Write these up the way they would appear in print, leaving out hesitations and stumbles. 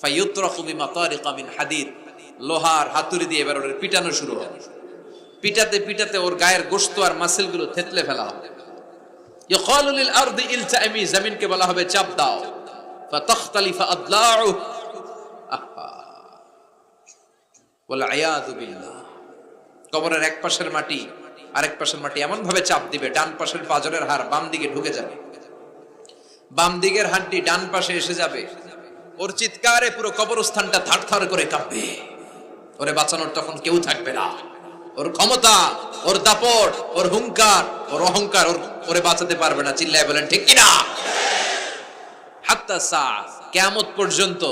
ফায়ুতরাকু বিমাতারিকা মিন হাদিদ, লোহার হাতুড়ি দিয়ে এবার ওর পিটানো শুরু হবে। পিটাতে পিটাতে ওর গায়ের গোশত আর মাসেলগুলো থেতলে ফেলা হবে। ইয়াকালু লিল আরদি ইলতাইমি, জমিনকে বলা হবে চাপ দাও। ফাতাখতালিফু আদলাউ, ওয়াল আয়াযু বিল্লাহ। কবরের এক পাশের মাটি আরেক পাশের মাটি এমন ভাবে চাপ দিবে, ডান পাশের পাঁজরের হাড় বাম দিকে ঢুকে যাবে, বাম দিকের হাড্ডি ডান পাশে এসে যাবে। ওর চিৎকারে পুরো কবরস্থানটা থারথার করে কাঁপবে। ওরে বাঁচানোর তখন কেউ থাকবে না। ওর ক্ষমতা, ওর দাপট, ওর হুঙ্কার, ওর অহংকার ওরে বাঁচাতে পারবে না। চিল্লায় বলেন ঠিক কিনা? হাত্তা সা, কিয়ামত পর্যন্ত,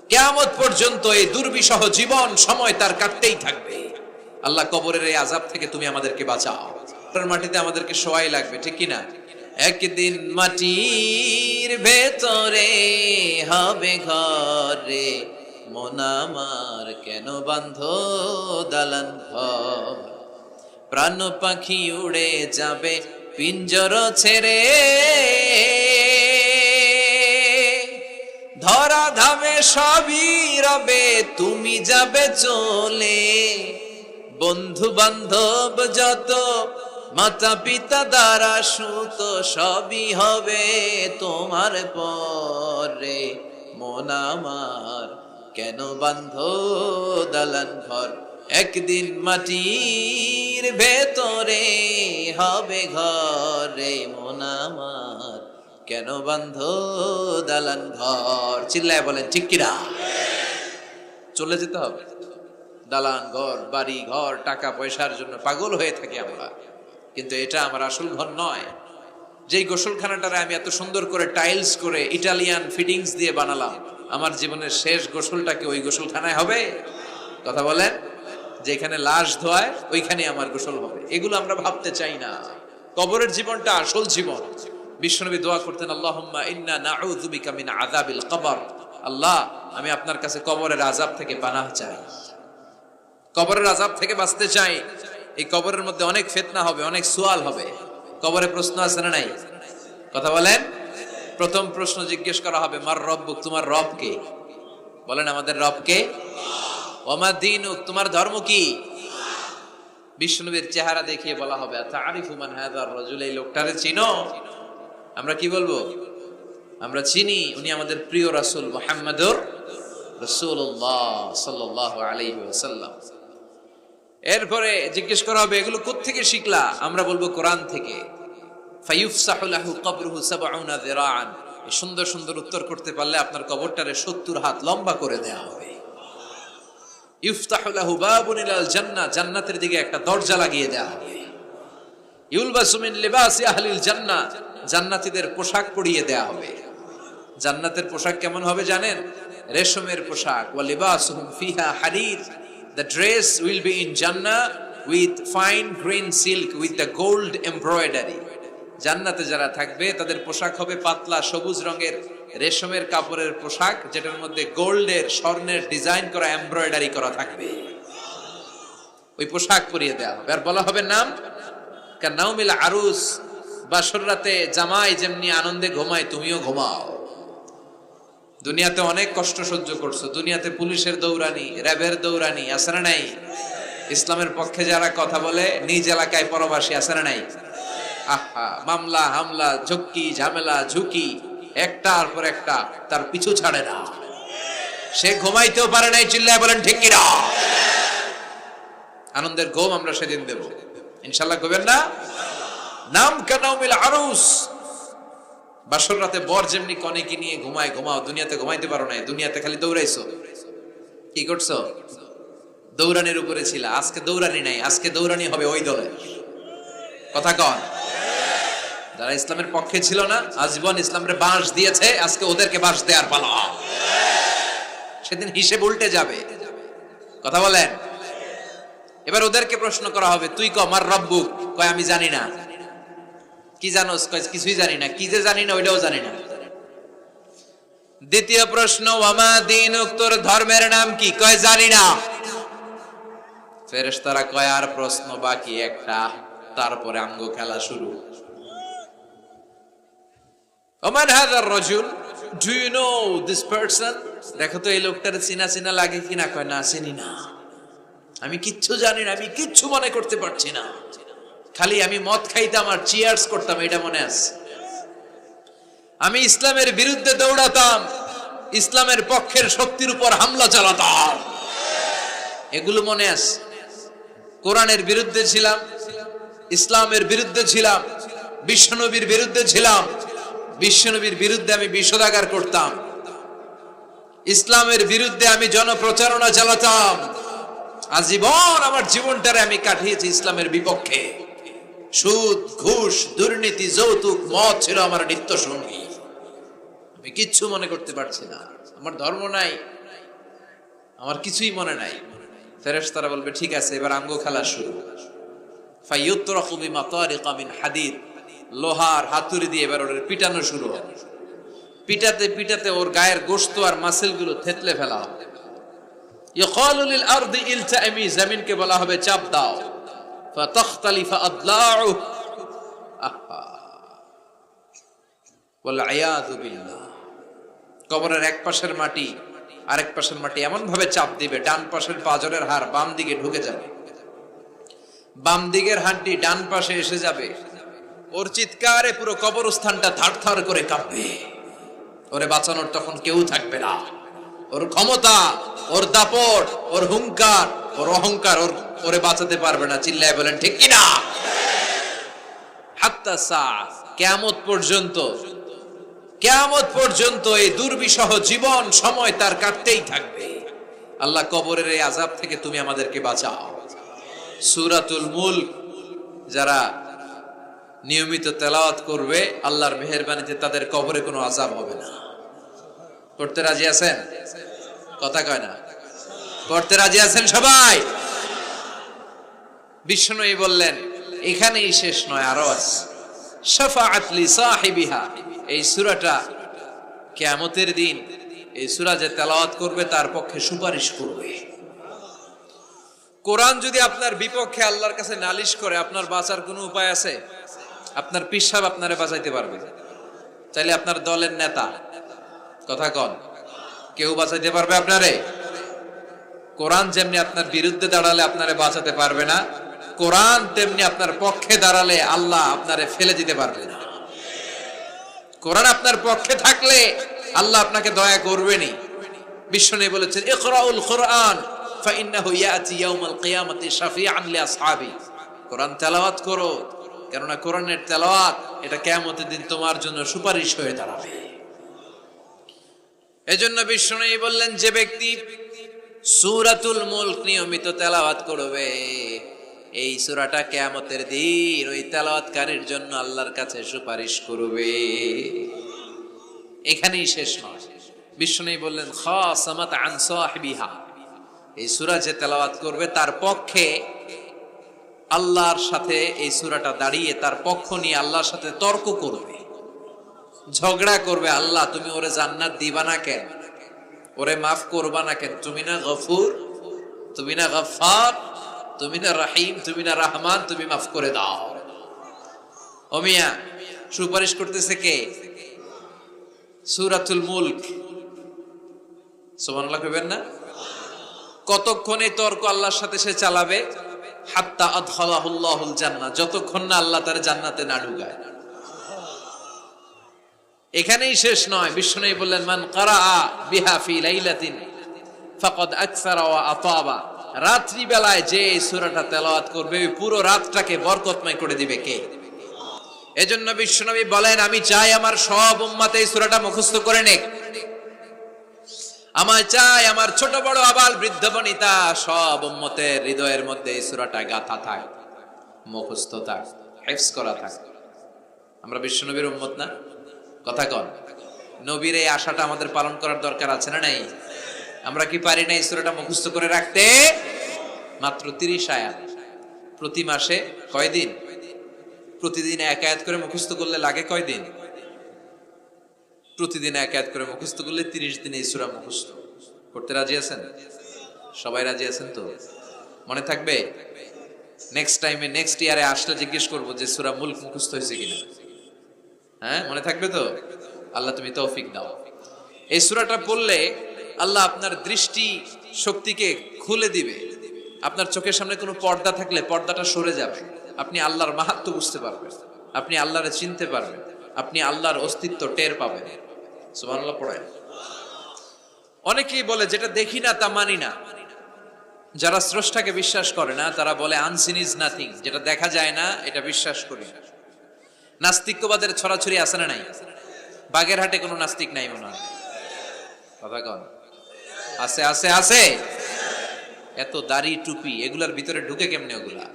কিয়ামত পর্যন্ত এই দুর্বিষহ জীবন সময় তার কাটতেই থাকবে। আল্লাহ কবরের এই আযাব থেকে তুমি আমাদেরকে বাঁচাও। কবরের মাটিতে আমাদেরকে শোয়াই লাগবে, ঠিক কিনা? একদিন মাটির ভেতরে হবে ঘরে, মন আমার কেন বাঁধো দালান ঘর। প্রাণ পাখি উড়ে যাবে পিঞ্জর ছেড়ে, ধরা ধামে সবই রবে তুমি যাবে চলে। বন্ধু বান্ধব যত, মাতা পিতা দ্বারা সুত, সবই হবে তোমার পরে। মন আমার কেন বাঁধো দালান ঘর, একদিন মাটির ভেতরে হবে ঘরে। মন আমার কেন বাঁধো দালান ঘর। চিল্লায় বলেন ঠিক কিনা? চলে যেতে হবে। দালান ঘর, বাড়ি ঘর, টাকা পয়সার জন্য পাগল হয়ে থাকি আমরা, কিন্তু এটা আমার আসল ঘর নয়। যেই গোসলখানাটারে আমি এত সুন্দর করে টাইলস করে ইটালিয়ান ফিটিংস দিয়ে বানালাম, আমার জীবনের শেষ গোসলটা কি ওই গোসলখানায় হবে? কথা বলেন। যেখানে লাশ ধোয়ায় ওইখানে আমার গোসল হবে, এগুলো আমরা ভাবতে চাই না। কবরের জীবনটা আসল জীবন। বিশ্বনবী দোয়া করতেন, আল্লাহুম্মা ইন্না নাউযু বিকা মিন আযাবিল কবর। আল্লাহ, আমি আপনার কাছে কবরের আযাব থেকে পানাহ চাই, কবরের আযাব থেকে বাঁচতে চাই। এই কবরের মধ্যে অনেক ফিতনা হবে, অনেক সুয়াল হবে। কবরে প্রশ্ন আছে না নাই? কথা বলেন। প্রথম প্রশ্ন জিজ্ঞেস করা হবে, মার রব্বুক, তোমার রব কে? বলেন আমাদের রব কে? ওমা দীনুক, তোমার ধর্ম কি? বিশ্বনবীর চেহারা দেখিয়ে বলা হবে, আতারিফু মান হাযার রাজুল, এই লোকটারে চিনো? আমরা কি বলবো? আমরা চিনি, উনি আমাদের প্রিয় রাসূল মুহাম্মদুর রাসূলুল্লাহ সাল্লাল্লাহু আলাইহি ওয়াসাল্লাম। এরপরে জিজ্ঞেস করা হবে, এগুলো কোত্থেকে শিখলা? আমরা বলবো কোরআন থেকে। ফায়ুফসাহু লাহু কবরুহু ৭০ যিরাআন, এই সুন্দর সুন্দর উত্তর করতে পারলে আপনার কবরটারে ৭০ হাত লম্বা করে দেয়া হবে। ইফতাহু লাহু বাবুন ইলাল জান্নাহ, জান্নাতের দিকে একটা দরজা লাগিয়ে দেয়া হবে। ইউলবাসু মিন লিবাসি আহলিল জান্নাহ, জান্নাতীদের পোশাক পরিয়ে দেয়া হবে। জান্নাতের পোশাক কেমন হবে জানেন? রেশমের পোশাক। ওয়া লিবাসুহুম ফিহা হারির, the dress will be in Jannah with fine green silk with the gold embroidery. জান্নাতে যারা থাকবে তাদের পোশাক হবে পাতলা সবুজ রঙের রেশমের কাপড়ের পোশাক, যেটার মধ্যে গোল্ডের, স্বর্ণের ডিজাইন করা, এমব্রয়ডারি করা থাকবে। ওই পোশাক পরিয়ে দেওয়া হবে। আর বলা হবে নাম কানাউমিল আরুস, বাসর রাতে জামাই যেমনি আনন্দে ঘুমায় তুমিও ঘুমাও। দুনিয়াতে অনেক কষ্ট সহ্য করছো, দুনিয়াতে পুলিশের দৌড়ানি, র্যাবের দৌড়ানি, আছে না নাই? ইসলামের পক্ষে যারা কথা বলে নিজ এলাকায় পরবাসী, আছে না নাই? আহা, মামলা হামলা, ঝক্কি ঝামেলা ঝুঁকি একটার পর একটা, তার পিছু ছাড়ে না। সে ঘুমাইতেও পারে নাই। চিল্লায় বলেন ঠিক কিনা? আনন্দের ঘুম আমরা সেদিন দেব ইনশাআল্লাহ। ঘুমেন না? নাম কানাউমিল আরুস, বাসর রাতে বর যেমনি কনেকে নিয়ে ঘুমায় ঘুমাও। দুনিয়াতে ঘুমাইতে পারো নাই, দুনিয়াতে খালি দৌড়াইছো। কি করছো? দৌড়ানির উপরে ছিল। আজকে দৌড়ানি নাই, আজকে দৌড়ানি হবে ওই দলের। কথা কন। যারা ইসলামের পক্ষে ছিল না, আজীবন ইসলামের বাঁশ দিয়েছে, আজকে ওদেরকে বাঁশ দেওয়ার পালা। সেদিন হিসেব উল্টে যাবে। কথা বলেন। এবার ওদেরকে প্রশ্ন করা হবে, তুই ক মার রব্বুক, কয় আমি জানি না। কি জানোস? কয় কিছুই জানি না। কি যে জানি না ওইটাও জানি না। দ্বিতীয় প্রশ্ন, ওয়ামা দীনুক, তোর ধর্মের নাম কি? কয় জানি না। ফেরেশতারা কয় আর প্রশ্ন বাকি একটা, তারপরে আমগো খেলা শুরু। ওমান হাযার রাজুল, do you know this person, দেখো তো এই লোকটার চিনা চিনা লাগে কিনা। কয় না, চিনি না, আমি কিচ্ছু জানি না, আমি কিচ্ছু মনে করতে পারছি না, খালি আমি মদ খাইতাম আর চিয়ার্স করতাম, এটা মনে আছে। আমি ইসলামের বিরুদ্ধে দৌড়াতাম, ইসলামের পক্ষের শক্তির উপর হামলা চালাতাম, এগুলো মনে আছে। কোরআনের বিরুদ্ধে ছিলাম, ইসলামের বিরুদ্ধে ছিলাম, বিশ্বনবীর বিরুদ্ধে ছিলাম, বিশ্বনবীর বিরুদ্ধে আমি বিষোদাগার করতাম, ইসলামের বিরুদ্ধে আমি জনপ্রচারণা চালাতাম। আজীবন আমার জীবনটারে আমি কাটিয়েছি ইসলামের বিপক্ষে। সুদ, ঘুষ, দুর্নীতি, যৌতুক, মদ ছিল আমার নিত্য সঙ্গী। আমি কিচ্ছু মনে করতে পারছি না, আমার ধর্ম নাই, আমার কিছুই মনে নাই। ফেরেশতারা বলবে ঠিক আছে, এবার আমগো খেলা শুরু। ফায়ুতরাকু বিমাতারিকা মিন হাদিদ, লোহার হাতুড়ি দিয়ে এবার ওর পিটানো শুরু হবে। পিটাতে পিটাতে ওর গায়ের গোশত আর মাসেলগুলো থেতলে ফেলা হবে। ইয়কালু লিল আরদি ইলতাইমি, জমিনকে বলা হবে চাপ দাও। ফাতাখতালিফা আদলাউ, ওয়াল আয়াযু বিল্লাহ। কবরের এক পাশের মাটি আরেক পাশের মাটি এমন ভাবে চাপ দিবে, ডান পাশের পাঁজরের হাড় বাম দিকে ঢুকে যাবে, বাম দিকের হাড্ডি ডান পাশে এসে যাবে। ওর চিৎকারে পুরো কবরস্থানটা থারথার করে কাঁপবে। ওরে বাঁচানোর তখন কেউ থাকবে না। ওর ক্ষমতা, ওর দাপট, ওর হুঙ্কার, ওর অহংকার ওরে বাঁচাতে পারবে না। চিল্লায় বলেন ঠিক কিনা? হাত্তা সা, কিয়ামত পর্যন্ত, কিয়ামত পর্যন্ত এই দুর্বিষহ জীবন সময় তার কাটতেই থাকবে। আল্লাহ কবরের এই আযাব থেকে তুমি আমাদেরকে বাঁচাও। সূরাতুল মুলক যারা নিয়মিত তেলাওয়াত করবে, আল্লাহর মেহেরবানিতে তাদের কবরে কোনো আযাব হবে না। পড়তে রাজি আছেন? কথা কয় না। পড়তে রাজি আছেন সবাই? বিষ্ণুই বললেন এখানেই শেষ নয়, আরো আছে। শাফাআত লি সাহিবিহা, এই সূরাটা কিয়ামতের দিন এই সূরা যে তেলাওয়াত করবে তার পক্ষে সুপারিশ করবে। কোরআন যদি আপনার বিপক্ষে আল্লাহর কাছে নালিশ করে, আপনার বাঁচার কোনো উপায় আছে? আপনার পীর সাহেব আপনারে বাঁচাইতে পারবে, চাইলে আপনার দলের নেতা, কথা কন, কেউ বাঁচাইতে পারবে আপনারে? কোরআন যেমনি আপনার বিরুদ্ধে দাঁড়ালে আপনারে বাঁচাতে পারবে না, কোরআন তেমনি আপনার পক্ষে দাঁড়ালে আল্লাহ আপনারে ফেলে দিতে পারবে না। কোরআন আপনার পক্ষে থাকলে আল্লাহ আপনাকে দয়া করবেনই। বিশ্বনবী বলেছেন ইকরাউল কুরআন ফাইন্নাহু ইয়াতি ইয়াউমাল কিয়ামাতি শাফিআন লিআসহাবি, কোরআন তেলাওয়াত করো, কেননা কোরআনের তেলাওয়াত এটা কিয়ামতের দিন তোমার জন্য সুপারিশ হয়ে দাঁড়াবে। এজন্য বিশ্বনবী বললেন যে ব্যক্তি সূরাতুল মুলক নিয়মিত তেলাওয়াত করবে, এই সূরাটা কিয়ামতের দিন ওই তেলাওয়াতকারীর জন্য আল্লাহর কাছে সুপারিশ করবে। এখানেই শেষ নয়, বিশ্বনবী বললেন খাসামাত আন সাহিবিহা, এই সূরা যে তেলাওয়াত করবে তার পক্ষে আল্লাহর সাথে এই সূরাটা দাঁড়িয়ে তার পক্ষ নিয়ে আল্লাহর সাথে তর্ক করবে, ঝগড়া করবে। আল্লাহ তুমি ওরে জান্নাত দিবা না কেন, ওরে মাফ করবা না কেন, তুমি না গফুর, তুমি না গফফার, তুমি না রহিম, তুমি না রহমান, তুমি মাফ করে দাও। ও মিয়া, সুপারিশ করতেছে কে? সূরাতুল মুলক। সুবহানাল্লাহ কইবেন না? কতক্ষণ এই তর্ক আল্লাহর সাথে সে চালাবে? হাত্তা আদখালাহুল্লাহুল জান্নাহ, যতক্ষণ না আল্লাহ তার জান্নাতে না ঢুকায়। এখানেই শেষ নয়, বিশ্বনবী বললেন মান কারাআ বিহা ফি লাইলাতিন ফাকাদ আকসারা ওয়া আতাবা, রাত্রি বেলায় যে এই সূরাটা তেলাওয়াত করবে ওই পুরো রাতটাকে বরকতময় করে দিবে কে? এজন্য বিশ্বনবী বলেন আমি চাই আমার সব উম্মত এই সূরাটা মুখস্থ করে নেক। আমার চাই আমার ছোট বড় আবাল বৃদ্ধ বনিতা সব উম্মতের হৃদয়ের মধ্যে এই সূরাটা গাঁথা থাক, মুখস্থ থাক, হিফজ করা থাক। আমরা বিশ্বনবীর উম্মত না? কথা কন। নবীর এই আশাটা আমাদের পালন করার দরকার আছে না নাই? আমরা কি পারি না এই সূরাটা মুখস্থ করে রাখতে? মাত্র 30 আয়াত, প্রতি মাসে কয়দিন? প্রতিদিন এক আয়াত করে মুখস্থ করলে লাগে কয়দিন? প্রতিদিন এক আয়াত করে মুখস্থ করলে 30 দিনে এই সূরা মুখস্থ করতে রাজি আছেন? সবাই রাজি আছেন তো? মনে থাকবে? নেক্সট টাইমে নেক্সট ইয়ারে আসলে জিজ্ঞেস করবো যে সূরা মুলক মুখস্থ হয়েছে কিনা। হ্যাঁ, মনে থাকবে তো? আল্লাহ তুমি তৌফিক দাও। এই সূরাটা পড়লে আল্লাহ আপনার দৃষ্টি শক্তিকে খুলে দিবে। আপনার চোখের সামনে কোনো পর্দা থাকলে পর্দাটা সরে যাবে, আপনি আল্লাহর মাহাত্ম্য বুঝতে পারবেন, আপনি আল্লাহরে চিনতে পারবেন, আপনি আল্লাহর অস্তিত্ব টের পাবেন। সুবহানাল্লাহ পড়েন। অনেকেই বলে যেটা দেখি না তা মানি না। যারা স্রষ্টাকে বিশ্বাস করে না তারা বলে আনসিন ইজ নাথিং, যেটা দেখা যায় না এটা বিশ্বাস করি না। নাস্তিকবাদের ছড়াছড়ি আছে না নাই? বাগেরহাটে কোনো নাস্তিক নাই মনে হয়, কথা কন? আছে আছে আছে। এত দাড়ি টুপি এগুলার ভিতরে ঢুকে কেমনে? ওগুলা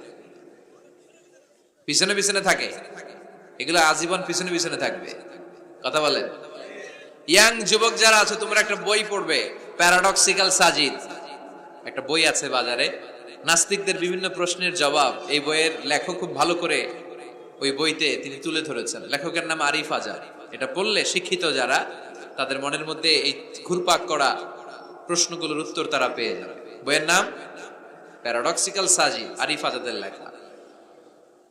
পিছনে পিছনে থাকে, এগুলা আজীবন পিছনে পিছনে থাকবে। কথা বলেন। ইয়াং যুবক যারা আছে তোমরা একটা বই পড়বে, প্যারাডক্সিক্যাল সাজিদ, একটা বই আছে বাজারে, নাস্তিকদের বিভিন্ন প্রশ্নের জবাব। এই বইয়ের লেখক খুব ভালো করে ওই বইতে তিনি তুলে ধরেছেন। লেখকের নাম আরিফ আজাদ। এটা পড়লে শিক্ষিত যারা, তাদের মনের মধ্যে এই ঘুরপাক করা প্রশ্নগুলোর উত্তর তারা পেয়ে যাবে। বইয়ের নাম প্যারাডক্সিক্যাল সাজিদ, আরিফ আজাদের লেখা।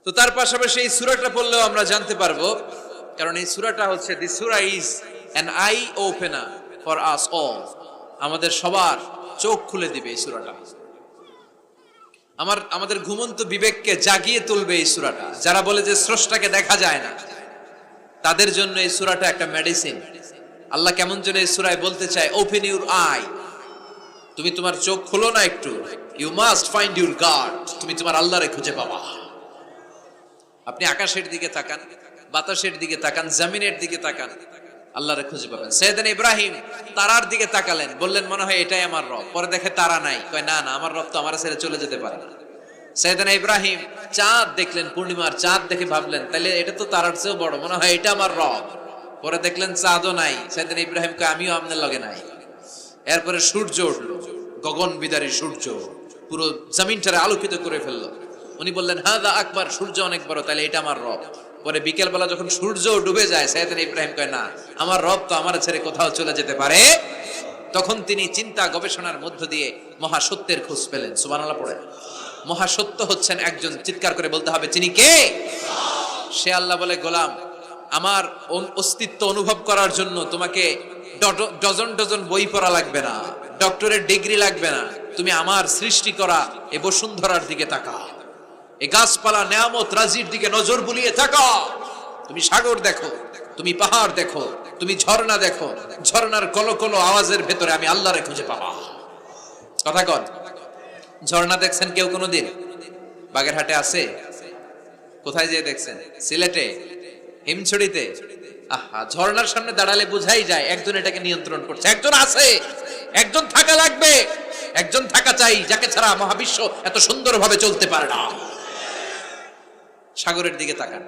তো তার পাশাপাশি এই সূরাটা পড়লেও আমরা জানতে পারবো, কারণ এই সূরাটা হচ্ছে দি সূরা is an eye opener for us all. আমাদের সবার চোখ খুলে দিবে এই সূরাটা। আমাদের ঘুমন্ত বিবেককে জাগিয়ে তুলবে এই সূরাটা। যারা বলে যে স্রষ্টাকে দেখা যায় না, তাদের জন্য এই সূরাটা একটা মেডিসিন। আল্লাহ কেমন যেন এই সূরায় বলতে চায়, ওপেন ইউর আই, তুমি তোমার চোখ খোলো না একটু, you must find your god, তুমি তোমার আল্লাহরে খুঁজে পাবা। আপনি আকাশের দিকে তাকান, বাতাসের দিকে তাকান, জমিনের দিকে তাকান, আল্লাহরে খুঁজে পাবেন। সাইয়েদনা ইব্রাহিম তারার দিকে তাকালেন, বললেন মনে হয় এটাই আমার রব। পরে দেখে তারা নাই, কয় না না, আমার রব তো আমার ছেড়ে চলে যেতে পারে না। সাইয়েদনা ইব্রাহিম চাঁদ দেখলেন, পূর্ণিমার চাঁদ দেখে ভাবলেন তাহলে এটা তো তারার চেয়েও বড়, মনে হয় এটা আমার রব। পরে দেখলেন চাঁদও নাই, সাইয়েদনা ইব্রাহিম কয় আমিও আপনার লগে নাই। এরপরে সূর্য উঠলো, গগন বিদারী সূর্য পুরো জমিনটারে আলোকিত করে ফেললো। উনি বললেন হাদা আকবার, সূর্য অনেক বড়, তাহলে এটা আমার রব। পরে বিকেল বেলা যখন সূর্য ডুবে যায়, সাইয়েদনা ইব্রাহিম কয় না, আমার রব তো আমার ছেড়ে কোথাও চলে যেতে পারে। তখন তিনি চিন্তা গবেষণার মধ্য দিয়ে মহাসত্যের খোঁজ পেলেন। সুবহানাল্লাহ পড়ে। মহাসত্য হচ্ছেন একজন, চিৎকার করে বলতে হবে তিনি কে? সে আল্লাহ বলে, গোলাম আমার অস্তিত্ব অনুভব করার জন্য তোমাকে ডজন ডজন বই পড়া লাগবে না, ডক্টরের ডিগ্রি লাগবে না। তুমি আমার সৃষ্টি করা এ বসুন্ধরার দিকে তাকাও, এই গাছপালা নেয়ামত রাজির দিকে নজর বুলিয়ে তাকাও। তুমি সাগর দেখো, তুমি পাহাড় দেখো, তুমি ঝর্ণা দেখো, ঝর্ণার কলকল আওয়াজের ভেতরে আমি আল্লাহরে খুঁজে পাবা। কথা কন। ঝর্ণা দেখছেন কেউ কোনোদিন? বাগেরহাটে আছে? কোথায় যেয়ে দেখছেন? সিলেটে, হিমছড়িতে? আহা, ঝর্ণার সামনে দাঁড়ালে বোঝাই যায় একজন এটাকে নিয়ন্ত্রণ করছে। একজন আছে, একজন থাকা লাগবে, একজন থাকা চাই, যাকে ছাড়া মহাবিশ্ব এত সুন্দরভাবে চলতে পারে না। সাগরের দিকে তাকান।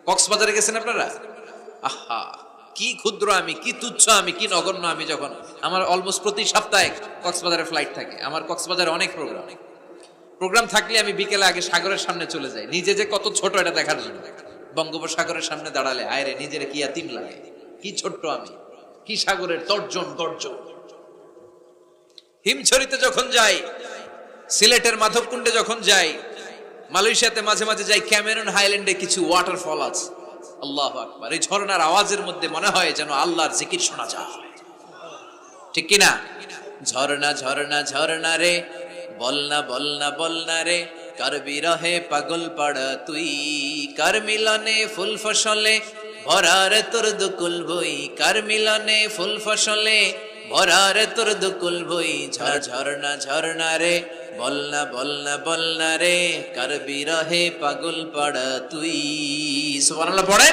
কক্সবাজারে গেছেন আপনারা? আহা, কি ক্ষুদ্র আমি, কি তুচ্ছ আমি, কি নগণ্য আমি। যখন আমার অলমোস্ট প্রতি সপ্তাহে কক্সবাজারে ফ্লাইট থাকে, আমার কক্সবাজারে অনেক প্রোগ্রাম থাকলে আমি বিকেলে আগে সাগরের সামনে চলে যাই, নিজে যে কত ছোট এটা দেখার জন্য। বঙ্গোপসাগরের সামনে দাঁড়ালে আয়রে নিজের কি ইয়াতিম লাগে, কি ছোট্ট আমি, কি সাগরের তর্জন গর্জন। হিমছড়িতে যখন যাই, সিলেটের মাধবকুণ্ডে যখন যাই, মালয়েশিয়াতে মাঝে মাঝে যাই, ক্যামেরন হাইল্যান্ডে কিছু ওয়াটারফল আছে। আল্লাহু আকবার। এই ঝর্ণার আওয়াজের মধ্যে মনে হয় যেন আল্লাহর জিকির শোনা যায়, ঠিক কিনা? ঝর্ণা ঝর্ণা ঝর্ণা রে, বলনা বলনা বলনা রে, কার বিরহে পাগল পাড়া তুই, কার মিলনে ফুল ফসলে ভরার তোর দুকুল বই, কার মিলনে ফুল ফসলে ভরার তোর দুকুল বই। ঝর্ণা ঝর্ণা রে, বলনা বলনা বলনা রে, কার বিরহে পাগল পাড়া তুই। সুবহানাল্লাহ পড়ে।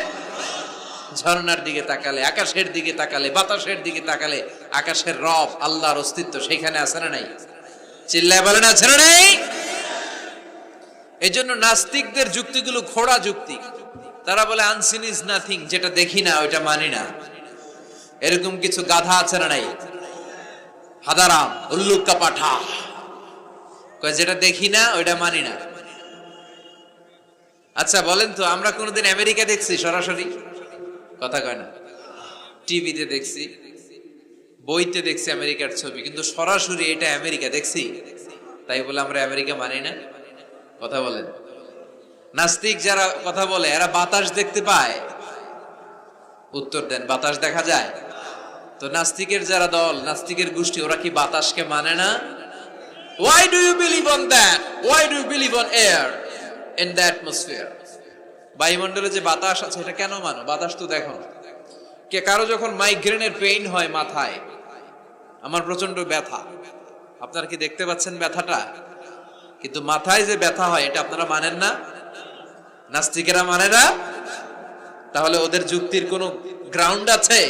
ঝর্ণার দিকে তাকালে, আকাশের দিকে তাকালে, বাতাসের দিকে তাকালে আকাশের রব আল্লাহর অস্তিত্ব সেখানে আছে না নাই? চিল্লায় বলেন আছে না নাই? এই জন্য নাস্তিকদের যুক্তিগুলো খোড়া যুক্তি। তারা বলে আনসিন ইজ নাথিং, যেটা দেখি না ওইটা মানি না। এরকম কিছু গাধা আছে না নাই? হাদারাম, উল্লুকা পাঠা, কয় যেটা দেখি না ওইটা মানি না। আচ্ছা বলেন তো, আমরা কোনোদিন আমেরিকা দেখছি সরাসরি? কথা কয় না। টিভিতে দেখছি, বইতে দেখছি আমেরিকার ছবি, কিন্তু সরাসরি এটা আমেরিকা দেখছি? তাই বলে আমরা আমেরিকা মানি না? কথা বলেন। নাস্তিক যারা কথা বলে এরা বাতাস দেখতে পায়? উত্তর দেন, বাতাস দেখা যায়? তো নাস্তিকের যারা দল, নাস্তিকের গোষ্ঠী, ওরা কি বাতাসকে মানে না? Why do you believe on that? Why do you believe on air in the atmosphere? বায়ুমণ্ডলে যে বাতাস আছে এটা কেন মানো? বাতাস তো দেখো না। কে কারো যখন মাইগ্রেনের পেইন হয় মাথায়, আমার প্রচন্ড ব্যথা, আপনারা কি দেখতে পাচ্ছেন ব্যথাটা? কিন্তু মাথায় যে ব্যথা হয় এটা আপনারা মানেন না, নাস্তিকেরা মানে না। তাহলে ওদের যুক্তির কোনো গ্রাউন্ড আছে?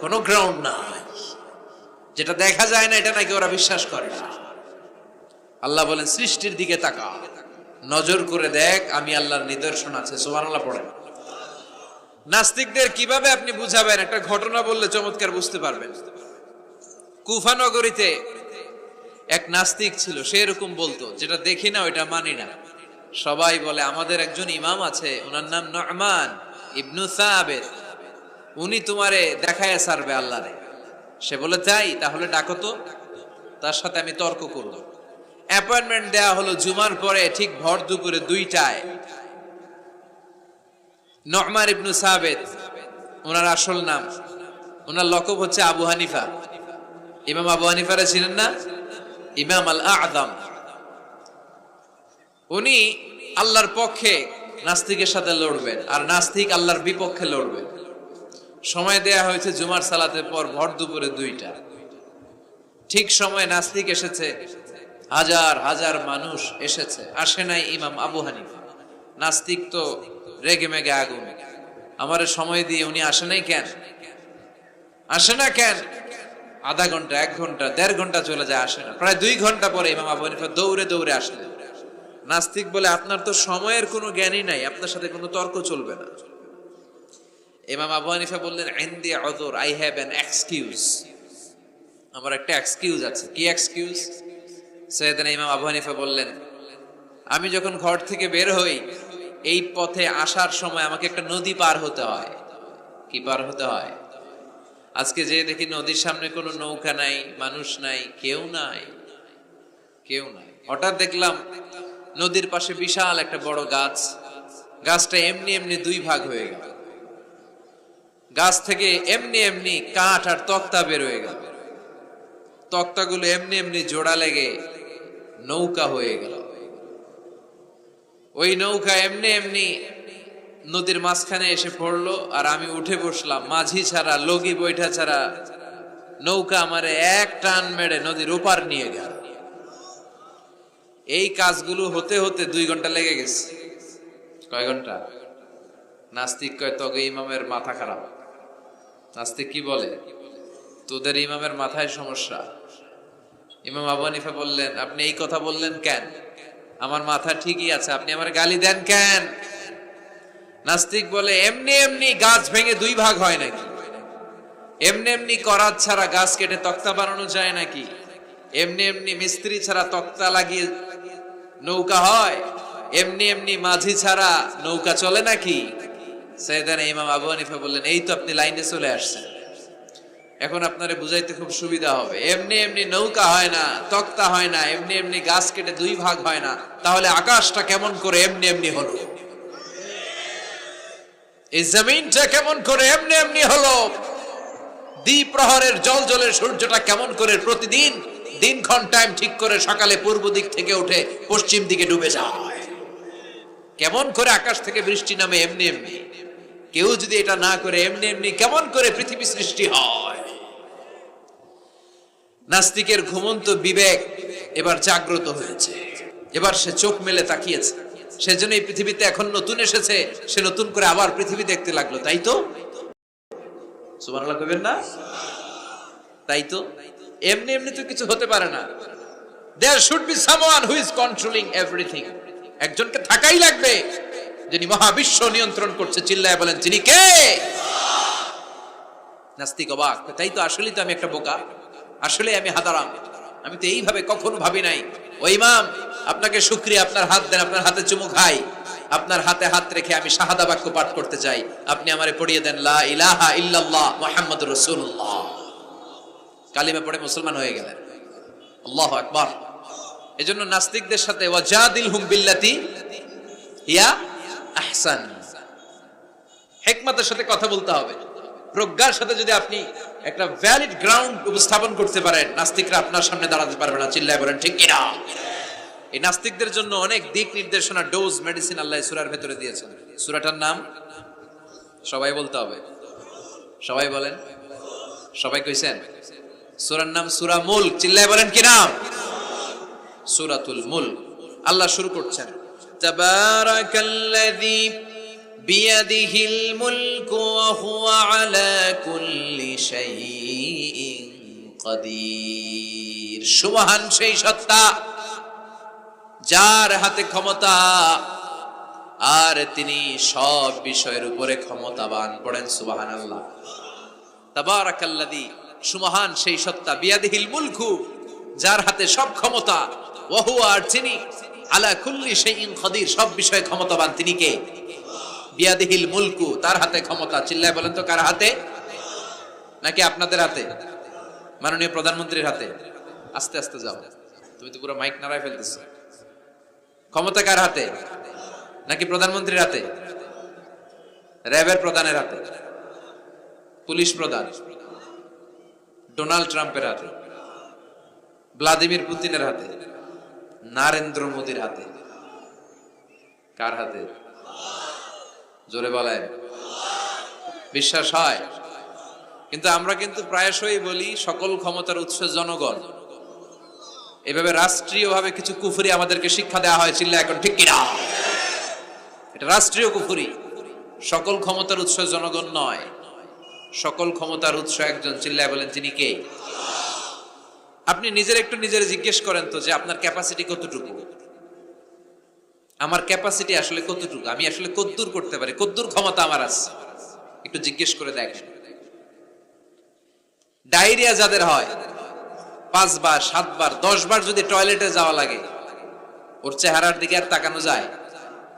কোনো গ্রাউন্ড নাই। যেটা দেখা যায় না এটা নাকি ওরা বিশ্বাস করে না। আল্লাহ বলেন সৃষ্টির দিকে তাকা, নজর করে দেখ, আমি আল্লাহর নিদর্শন আছে। সুবহানাল্লাহ পড়েন। নাস্তিকদের কিভাবে আপনি বুঝাবেন? একটা ঘটনা বললে চমৎকার বুঝতে পারবেন। কুফা নগরীতে এক নাস্তিক ছিল, সে এরকম বলতো, যেটা দেখি না ওইটা মানি না। সবাই বলে আমাদের একজন ইমাম আছে, ওনার নাম নু'মান ইবনু সাবিত, উনি তোমারে দেখায় ছাড়বে আল্লাহরে। সে বলে তাই, তাহলে ডাকো তো, তার সাথে আমি তর্ক করব। অ্যাপয়েন্টমেন্ট দেয়া হলো জুমার পরে ঠিক ভর দুপুরে 2টায়। নু'মান ইবনু সাবিত ওনার আসল নাম, ওনার লকব হচ্ছে আবু হানিফা। ইমাম আবু হানিফারে ছিলেন না? ইমাম আল আযম। উনি আল্লাহর পক্ষে নাস্তিকের সাথে লড়বেন, আর নাস্তিক আল্লাহর বিপক্ষে লড়বেন। সময় দেয়া হয়েছে জুমার সালাতের পর ভর দুপুরে 2টা। ঠিক সময় নাস্তিক এসেছে, হাজার হাজার মানুষ এসেছে, আসে নাই ইমাম আবু হানিফা। নাস্তিক তো রেগে মেগে আগুন, আমার সময় দিয়ে উনি আসে নাই কেন, আসে না কেন? আধা ঘন্টা, 1 ঘন্টা, 1.5 ঘন্টা চলে যায়, আসে না। প্রায় 2 ঘন্টা পরে ইমাম আবু হানিফা দৌড়ে দৌড়ে আসলেন। নাস্তিক বলে আপনার তো সময়ের কোনো জ্ঞানই নাই, আপনার সাথে কোনো তর্ক চলবে না। ইমাম আবু হানিফা বললেন ইনদি উযর, আই হ্যাভ অ্যান এক্সকিউজ, আমার একটা এক্সকিউজ আছে। কি এক্সকিউজ? সাইয়েদনা ইমাম আবু হানিফা বললেন, আমি যখন ঘর থেকে বের হই, এই পথে আসার সময় আমাকে একটা নদী পার হতে হয়। কি পার হতে হয়? আজকে যে দেখি নদীর সামনে কোনো নৌকা নাই, মানুষ নাই, কেউ নাই, কেউ নাই। হঠাৎ দেখলাম নদীর পাশে বিশাল একটা বড় গাছ, গাছটা এমনি এমনি 2 ভাগ হয়ে গেল। গাছ থেকে এমনি এমনি কাঠ আর তক্তা বের হয়ে গেল। তক্তাগুলো এমনি এমনি জোড়া লেগে নৌকা হয়ে গেল। ওই নৌকা এমনি এমনি নদীর মাঝখানে এসে পড়লো, আর আমি উঠে বসলাম। মাঝি ছাড়া, লগি বৈঠা ছাড়া নৌকা আমারে এক টান মেরে নদীর ওপার নিয়ে গেল। এই কাজগুলো হতে হতে 2 ঘন্টা লেগে গেছে। কয় ঘন্টা? নাস্তিক কয় তবে ইমামের মাথা খারাপ। নাস্তিক কি বলে? তোদের ইমামের মাথায় সমস্যা। ইমাম আবু হানিফা বললেন, আপনি এই কথা বললেন কেন? আমার মাথা ঠিকই আছে, আপনি আমার গালি দেন কেন? নাস্তিক বলে এমনি এমনি গাছ ভেঙে 2 ভাগ হয় নাকি? এমনি এমনি করাত ছাড়া গাছ কেটে তক্তা বানানো যায় নাকি? এমনি এমনি মিস্ত্রি ছাড়া তক্তা লাগিয়ে নৌকা হয়? এমনি এমনি মাঝি ছাড়া নৌকা চলে নাকি? সাইয়েদনা ইমাম আবু হানিফা বললেন, এই তো আপনি লাইনে চলে আসছেন, এখন আপনারে বুঝাইতে খুব সুবিধা হবে। এমনি এমনি নৌকা হয় না, তক্তা হয় না, এমনি এমনি গাছ কেটে 2 ভাগ হয় না, তাহলে আকাশটা কেমন করে এমনি এমনি হলো? এই জমিনটা কেমন করে এমনি এমনি হলো? দ্বিপ্রহরের জলজলের সূর্যটা কেমন করে প্রতিদিন দিনক্ষণ টাইম ঠিক করে সকালে পূর্ব দিক থেকে উঠে পশ্চিম দিকে ডুবে যায়? কেমন করে আকাশ থেকে বৃষ্টি নামে এমনি এমনি? কেউ যদি এটা না করে এমনি এমনি কেমন করে পৃথিবী সৃষ্টি হয়? নাস্তিকের ঘুমন্ত বিবেক এবার জাগ্রত হয়েছে, এবার সে চোখ মেলে তাকিয়েছে। সেজন্য এই পৃথিবীতে এখন নতুন এসেছে, সে নতুন করে আবার পৃথিবী দেখতে লাগলো। তাই তো? সুবহানাল্লাহ কইবেন না? তাই তো? এমনি এমনি তো কিছু হতে পারে না। There should be someone who is controlling everything. একজনকে থাকাই লাগবে যিনি মহাবিশ্ব নিয়ন্ত্রণ করছে। চিল্লায় বলেন, যিনি কে? নাস্তিক অবাক, তাই তো, আসলেই তো আমি একটা বোকা, আসলে আমি হাদারাম, আমি তো এইভাবে কখনো ভাবি নাই। ও ইমাম, আপনাকে শুকরিয়া, আপনার হাত দেন, আপনার হাতে চুমু খাই, আপনার হাতে হাত রেখে আমি শাহাদা বাক্য পাঠ করতে চাই, আপনি আমারে পড়িয়ে দেন লা ইলাহা ইল্লাল্লাহ মুহাম্মাদুর রাসূলুল্লাহ। কালিমা পড়ে মুসলমান হয়ে গেলেন। আল্লাহু আকবার। এজন্য নাস্তিকদের সাথে ওয়াজাদিলহুম বিল্লাতি হিয়া আহসান, হিকমতের সাথে কথা বলতে হবে। প্রজ্ঞার সাথে যদি আপনি একটা ভ্যালিড গ্রাউন্ড উপস্থাপন করতে পারেন, নাস্তিকরা আপনার সামনে দাঁড়াতে পারবে না। চিল্লায় বলেন ঠিক কিনা? এই নাস্তিকদের জন্য অনেক দিক নির্দেশনা, ডোজ, মেডিসিন আল্লাহ সূরার ভেতরে দিয়েছেন। সূরাটার নাম সবাই বলতে হবে, সবাই বলেন, সবাই কইছেন? সূরার নাম সূরা মুলক। চিল্লায় বলেন কি নাম? সূরাতুল মুলক। আল্লাহ শুরু করছেন, তাবারাকাল্লাযী বিয়াদিহিল মুলকু ওয়া হুয়া আলা কুল্লি শাইইন কাদির। সুবহান সেই সত্তা যার হাতে ক্ষমতা আর তিনি সব বিষয়ের উপরে ক্ষমতাবান। পড়েন সুবহানাল্লাহ। তাবারাকাল্লাযী, সুবহান সেই সত্তা, বিয়াদিহিল মুলকু, যার হাতে সব ক্ষমতা, ওয়া হুয়া, আর তিনি, আলা কুল্লি শাইইন কাদির, সব বিষয়ে ক্ষমতাবান। তিনি কে? বিয়াদিহিল মুলকু, তার হাতে ক্ষমতা। চিল্লায় বলেন তো কার হাতে? নাকি আপনাদের হাতে? মাননীয় প্রধানমন্ত্রীর হাতে? আস্তে আস্তে যাও, তুমি তো পুরো মাইক নাড়ায় ফেলতেছো। ক্ষমতা কার হাতে? নাকি প্রধানমন্ত্রীর হাতে? র্যাবের প্রধানের হাতে? পুলিশ প্রধান ডোনাল্ড ট্রাম্পের হাতে? ভ্লাদিমির পুতিনের হাতে? নরেন্দ্র মোদির হাতে? কার হাতে? জোরে বলেন। বিশ্বাস হয়? কিন্তু আমরা কিন্তু প্রায়শই বলি সকল ক্ষমতার উৎস জনগণ। এভাবে রাষ্ট্রীয়ভাবে কিছু কুফরি আমাদেরকে শিক্ষা দেওয়া হয়। চিল্লা এখন ঠিক কিনা? এটা রাষ্ট্রীয় কুফরি। সকল ক্ষমতার উৎস জনগণ নয়, সকল ক্ষমতার উৎস একজন। চিল্লায় বলেন তিনি কে? আপনি নিজের একটু নিজের জিজ্ঞেস করেন তো যে আপনার ক্যাপাসিটি কতটুকু? আমার ক্যাপাসিটি আসলে কতটুকু? আমি আসলে কদ্দুর করতে পারি, কদ্দুর ক্ষমতা আমার আছে? একটু জিজ্ঞেস করে দেখেন। ডায়রিয়া যাদের হয়, 5 বার 7 বার 10 বার যদি টয়লেটে যাওয়া লাগে, ওর চেহারার দিকে আর তাকানো যায়?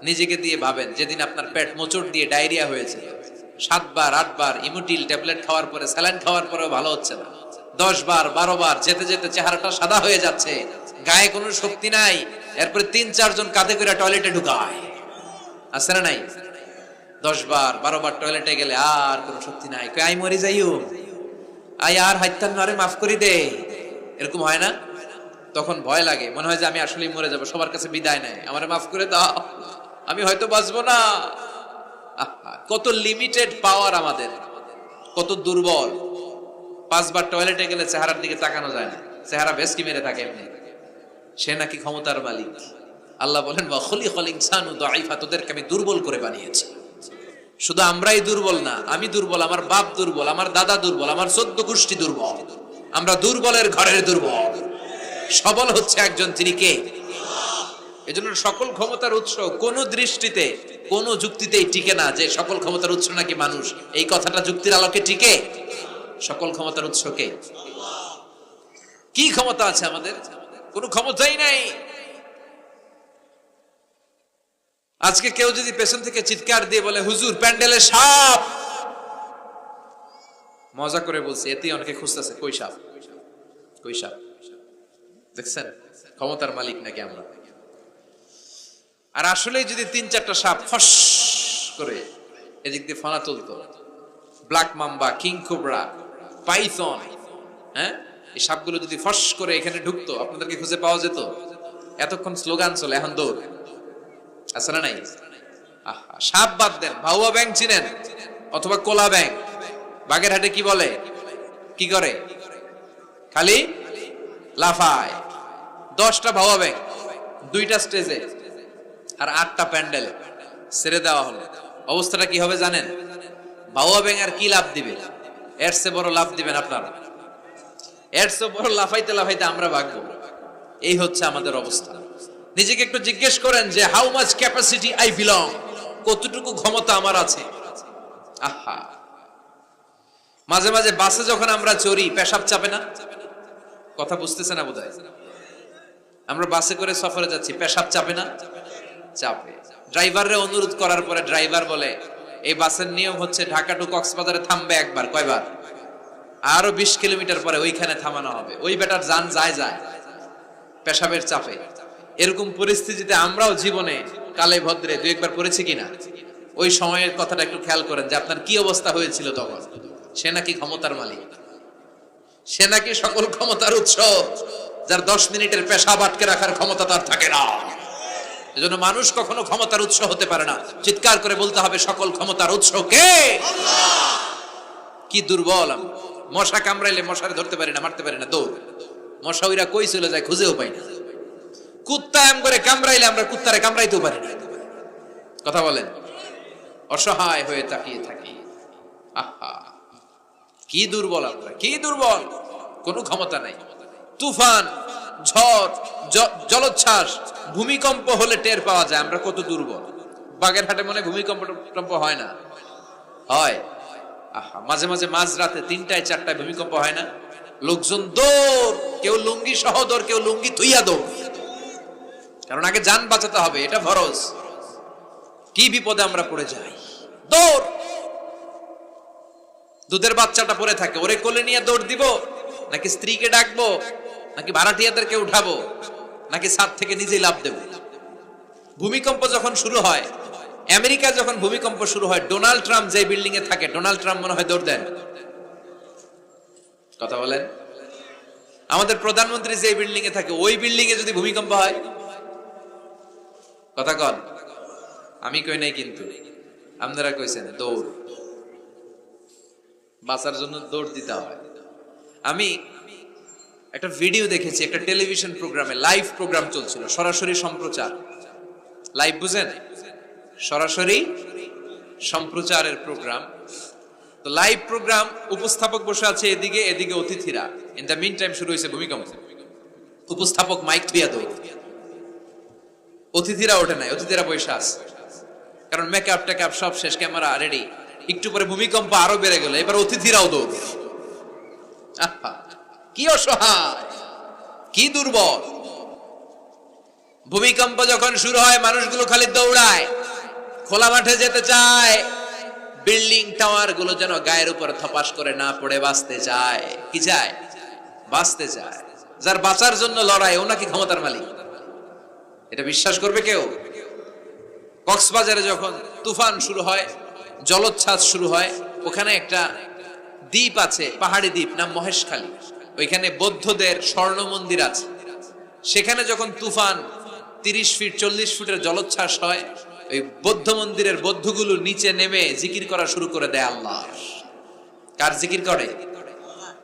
নিজেকে দিয়ে ভাবেন, যেদিন আপনার পেট মোচড় দিয়ে ডায়রিয়া হয়েছে, 7 বার 8 বার ইমোটিল ট্যাবলেট খাওয়ার পরে, স্যালাইন খাওয়ার পরেও ভালো হচ্ছে না, 10 বার 12 বার যেতে যেতে চেহারাটা সাদা হয়ে যাচ্ছে, গায়ে কোনো শক্তি নাই, এরপরে 3-4 জন কাঁধে করে টয়লেটে ঢুকায়, আছে না নাই? 10 বার 12 বার টয়লেটে গেলে আর কোনো শক্তি নাই, কই আই মরি যাইও, আই আর হাইতান নারে মাফ করি দে, এরকম হয় না? তখন ভয় লাগে, মনে হয় যে আমি আসলেই মরে যাব, সবার কাছে বিদায় নেয়, আমারে মাফ করে দাও, আমি হয়তো বাঁচবো না। কত লিমিটেড পাওয়ার আমাদের, কত দুর্বল। 5 বার টয়লেটে গেলে চেহারার দিকে তাকানো যায় না, চেহারা ভেস্কি মেরে থাকে এমনি। সে নাকি ক্ষমতার মালিক। আল্লাহ বলেন ওয়া খুলিকাল ইনসানু দাঈফা, তোদেরকে আমি দুর্বল করে বানিয়েছি। শুধু আমরাই দুর্বল না, আমি দুর্বল, আমার বাপ দুর্বল, আমার দাদা দুর্বল, আমার 14 গোষ্ঠী দুর্বল। আমরা দুর্বলের ঘরের দুর্বল। সবল হচ্ছে একজন, তিনি কে? এজন্য সকল ক্ষমতার উৎস কোন দৃষ্টিতে, কোন যুক্তিতেই টিকে না যে সকল ক্ষমতার উৎস নাকি মানুষ। এই কথাটা যুক্তির আলোকে টিকে? সকল ক্ষমতার উৎস কে? কি ক্ষমতা আছে আমাদের? কোনো ক্ষমতাই নাই। আজকে কেউ যদি পেছন থেকে চিৎকার দিয়ে বলে হুজুর প্যান্ডেলে সাপ, মজা করে বলছে, এতে অনেকে খুঁজতেছে কই সাপ, কই সাপ। দেখছেন ক্ষমতার মালিক নাকি আমরা? আর আসলে যদি 3-4টা সাপ ফস করে এদিক দিয়ে ফানা তুলতো, black mamba, king cobra, python, হ্যাঁ, এই সাপগুলো যদি ফস করে এখানে ঢুকতো, আপনাদেরকে খুঁজে পাওয়া যেত? এতক্ষণ স্লোগান চলে, এখন দৌড়, আছে না নাই? সাপ বাদ দেন, ভাউয়া ব্যাং চিনেন? অথবা কোলা ব্যাং? বাগেরহাটে কি বলে, কি করে? খালি লাফায়। 10টা ভাউয়া ব্যাং, 2টা স্টেজে আর 8টা প্যান্ডেলে ছেড়ে দেওয়া হলো, অবস্থাটা কি হবে জানেন? ভাউয়া ব্যাং আর কি লাভ দিবে? এর চেয়ে বড় লাভ দিবেন আপনারা? এর চেয়ে বড় লাফাইতে লাফাইতে আমরা ভাগবো। এই হচ্ছে আমাদের অবস্থা। নিজেকে একটু জিজ্ঞেস করেন যে how much capacity I belong, কতটুকু ক্ষমতা আমার আছে। আহা, মাঝে মাঝে বাসে যখন আমরা চড়ি, পেশাব চাপে না? কথা বুঝতেছে না বোধহয়। আমরা বাসে করে সফরে যাচ্ছি, পেশাব চাপে না? চাপে। ড্রাইভাররে অনুরোধ করার পরে ড্রাইভার বলে এই বাসের নিয়ম হচ্ছে ঢাকা টু কক্সবাজারে থামবে একবার। কয়বার? আরো 20 কিলোমিটার পরে ওইখানে থামানো হবে। ওই বেটার যান যায় যায় পেশাবের চাপে। এরকম পরিস্থিতিতে আমরাও জীবনে কালে ভদ্রে 2-1 পড়েছি কিনা? ওই সময়ের কথাটা একটু খেয়াল করেন যে আপনার কি অবস্থা হয়েছিল তখন। সে নাকি ক্ষমতার মালিক। সে নাকি সকল ক্ষমতার উৎস, যার 10 মিনিটের পেশাব আটকে রাখার ক্ষমতা তার থাকে না। এজন্য মানুষ কখনো ক্ষমতার উৎস হতে পারে না। চিৎকার করে বলতে হবে, সকল ক্ষমতার উৎস কে? আল্লাহ। কি দুর্বল আমরা! মশা কামড়াইলে মশারে ধরতে পারি না, মারতে পারি না, দৌড়। মশা ওইরা কই চলে যায় খুঁজেও পাই না। কুত্তা এম করে কামড়াইলে আমরা কুত্তারে কামড়াইতেও পারি না। কথা বলেন, অসহায় হয়ে তাকিয়ে থাকি। আহা, কি দুর্বল আমরা, কি দুর্বল! কোনো ক্ষমতা নাই। তুফান, ঝড়, জলোচ্ছ্বাস, ভূমিকম্প হলে টের পাওয়া যায় আমরা কত দুর্বল। বাগেরহাটে মনে ভূমিকম্প হয় না? হয়। আহা, মাঝে মাঝে মাঝরাতে 3টায় 4টায় ভূমিকম্প হয় না? লোকজন দৌড়, কেউ লুঙ্গি সহ দৌড়, কেউ লুঙ্গি থুইয়া দৌড়, কারণ আগে জান বাঁচাতে হবে, এটা ফরজ। কি বিপদে আমরা পড়ে যাই! দৌড়। দুধের বাচ্চাটা পড়ে থাকে, ওরে কোলে নিয়ে দৌড় দিব, নাকি স্ত্রীকে ডাকবো, নাকি ভাড়াটিয়াদেরকে উঠাবো, নাকি ছাদ থেকে নিজেই লাফ দেব? ভূমিকম্প যখন শুরু হয়, আমেরিকা যখন ভূমিকম্প শুরু হয়, ডোনাল্ড ট্রাম্প যে বিল্ডিং এ থাকে, ডোনাল্ড ট্রাম্প মনে হয় দৌড় দেন। কথা বলেন। আমাদের প্রধানমন্ত্রী যে বিল্ডিং এ থাকে, ওই বিল্ডিং এ যদি ভূমিকম্প হয়, কথা কন। আমি কই নাই কিন্তু, আপনারা কইছেন দৌড়। বাঁচার জন্য দৌড় দিতে হয়। আমি একটা ভিডিও দেখেছি, একটা টেলিভিশন প্রোগ্রামে, লাইভ প্রোগ্রাম চলছিল, সরাসরি সম্প্রচার। লাইভ বুঝেন? সরাসরি সম্প্রচারের প্রোগ্রাম। তো লাইভ প্রোগ্রাম, উপস্থাপক বসে আছে এদিকে, এদিকে অতিথিরা। ইন দ্য মিন টাইম শুরু হয়েছে ভূমিকম্প। উপস্থাপক মাইক থুইয়া দৌড়, অতিথিরা ওঠে নাই, অতিথিরা বসে আছে, কারণ মেকআপ টেকআপ সব শেষ, ক্যামেরা রেডি। একটু পরে ভূমিকম্প আরো বেড়ে গেল, এবার অতিথিরাও দৌড়। কি অসহায়, কি দুর্বল! ভূমিকম্প যখন শুরু হয়, মানুষগুলো খালি দৌড়ায়, খোলা মাঠে যেতে চায়। বিল্ডিং টাওয়ার গুলো যেন গায়ের উপর থপাস করে না পড়ে বাঁচতে চায়। কি চায়? বাঁচতে চায়। যার বাঁচার জন্য লড়াই, ও নাকি ক্ষমতার মালিক। এটা বিশ্বাস করবে কেউ? কক্সবাজারে যখন তুফান শুরু হয়, জলোচ্ছ্বাস শুরু হয়, ওখানে একটা দ্বীপ আছে, পাহাড়ি দ্বীপ, নাম মহেশখালী। ওইখানে বৌদ্ধদের স্বর্ণ মন্দির আছে। সেখানে যখন তুফান 30 ফিট 40 ফুটের জলোচ্ছ্বাস হয়, ওই বৌদ্ধ মন্দিরের বৌদ্ধগুলো নিচে নেমে জিকির করা শুরু করে দেয় আল্লাহ। কার জিকির করে?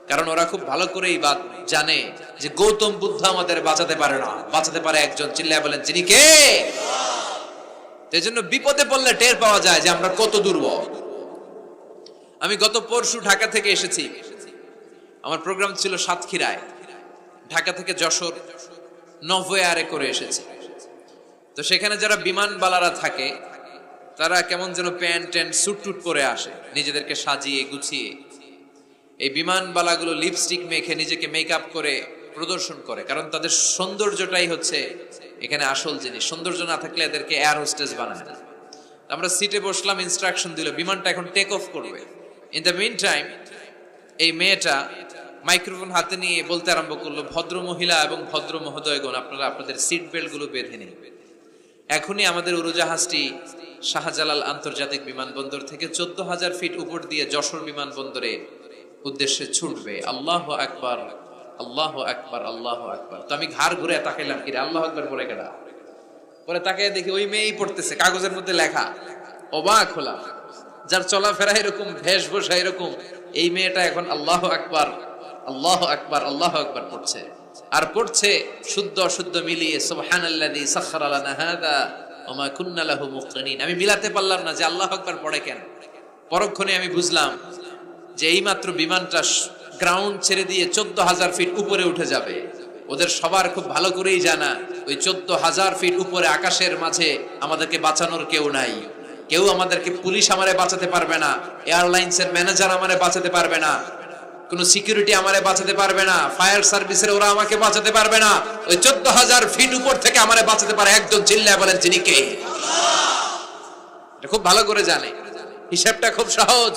কারণ ওরা খুব ভালো করেই জানে যে গৌতম বুদ্ধ আমাদের বাঁচাতে পারে না, বাঁচাতে পারে একজন। চিল্লায় বলেন, যিনি কে? এজন্য বিপদে পড়লে টের পাওয়া যায় যে আমরা কত দুর্বল। আমি গত পরশু ঢাকা থেকে এসেছি, আমার প্রোগ্রাম ছিল সাতক্ষীরায়। ঢাকা থেকে যশোর নভোয়ারে করে এসেছি। তো সেখানে যারা বিমানবালারা থাকে, তারা কেমন যেন প্যান্ট ট্যান্ট স্যুট টুট পরে আসে, নিজেদেরকে সাজিয়ে গুছিয়ে। এই বিমানবালাগুলো লিপস্টিক মেখে নিজেকে মেকআপ করে প্রদর্শন করে, কারণ তাদের সৌন্দর্যটাই হচ্ছে এখানে আসল জিনিস। সৌন্দর্য না থাকলে এদেরকে এয়ার হোস্টেস বানায় না। আমরা সিটে বসলাম, ইনস্ট্রাকশন দিল বিমানটা এখন টেক অফ করবে। ইন দ্য মিন টাইম এই মেয়েটা মাইক্রোফোন হাতে নিয়ে বলতে আরম্ভ করলো, ভদ্র মহিলা এবং ভদ্র মহোদয়গণ, আপনারা আপনাদের সিট বেল্ট গুলো বেঁধে নিন। এখনই আমাদের উড়োজাহাজটি শাহজালাল আন্তর্জাতিক বিমানবন্দর থেকে 14,000 ফিট উপর দিয়ে যশোর বিমানবন্দরে উদ্দেশ্যে ছুটবে। আল্লাহু আকবার, আল্লাহু আকবার, আল্লাহু আকবার। তো আমি ঘাড় ঘুরে তাকাইলাম, কি রে আল্লাহু আকবার বলে কেডা? পরে তাকিয়ে দেখি ওই মেয়েই পড়তেছে, কাগজের মধ্যে লেখা। অবাক হলাম, যার চলাফেরা এরকম, বেশভূষা এরকম, এই মেয়েটা এখন আল্লাহু আকবার, আল্লাহু আকবার, আল্লাহু আকবার পড়ছে। আর পড়ছে শুদ্ধ অশুদ্ধ মিলিয়ে, সুবহানাল্লাযী সাখখারা লানা হাযা ওয়া মা কুন্না লাহু মুকরিনিন। আমি মিলাতে পারলাম না যে আল্লাহু আকবার পড়ে কেন। পরক্ষণে আমি বুঝলাম যে এইমাত্র বিমানটা গ্রাউন্ড ছেড়ে দিয়ে 14,000 ফিট উপরে উঠে যাবে। ওদের সবার খুব ভালো করেই জানা, ওই 14,000 ফিট উপরে আকাশের মাঝে আমাদেরকে বাঁচানোর কেউ নাই। কেউ আমাদেরকে, পুলিশ আমারে বাঁচাতে পারবে না, এয়ারলাইন্সের ম্যানেজার আমারে বাঁচাতে পারবে না, কোন সিকিউরিটি আমারে বাঁচাতে পারবে না, ফায়ার সার্ভিসের ওরা আমাকে বাঁচাতে পারবে না। ওই 14,000 ফিট উপর থেকে আমারে বাঁচাতে পারে একজন। চিল্লায় বলেন, যিনি কে? এটা খুব ভালো করে জানে, হিসাবটা খুব সহজ।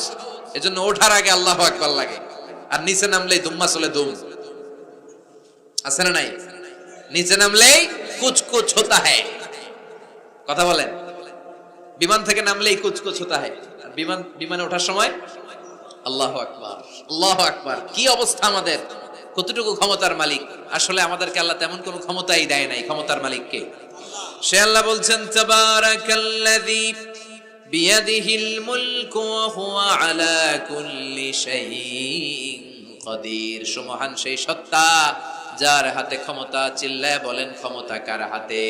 এজন্য ওঠার আগে আল্লাহু আকবার লাগে, আর নিচে নামলেই দুম্মা চলে দুম। আছে না নাই? নিচে নামলেই কুছ কুছ হোতা হ্যায়। কথা বলেন, বিমান থেকে নামলেই কুছ কুছ হোতা হ্যায়, আর বিমানে ওঠার সময় আল্লাহু আকবার, আল্লাহু আকবার। কি অবস্থা আমাদের! কতটুকু ক্ষমতার মালিক। আসলে আমাদেরকে আল্লাহ তেমন কোনো ক্ষমতাই দেয় নাই, ক্ষমতার মালিককে সে। আল্লাহ বলছেন তাবারাকাল্লাযী বিয়াদিহিল মুলকু ওয়া হুয়া আলা কুল্লি শাইইন কাদির। সুমহান সেই সত্তা যার হাতে ক্ষমতা। চিল্লায় বলেন ক্ষমতা কার হাতে?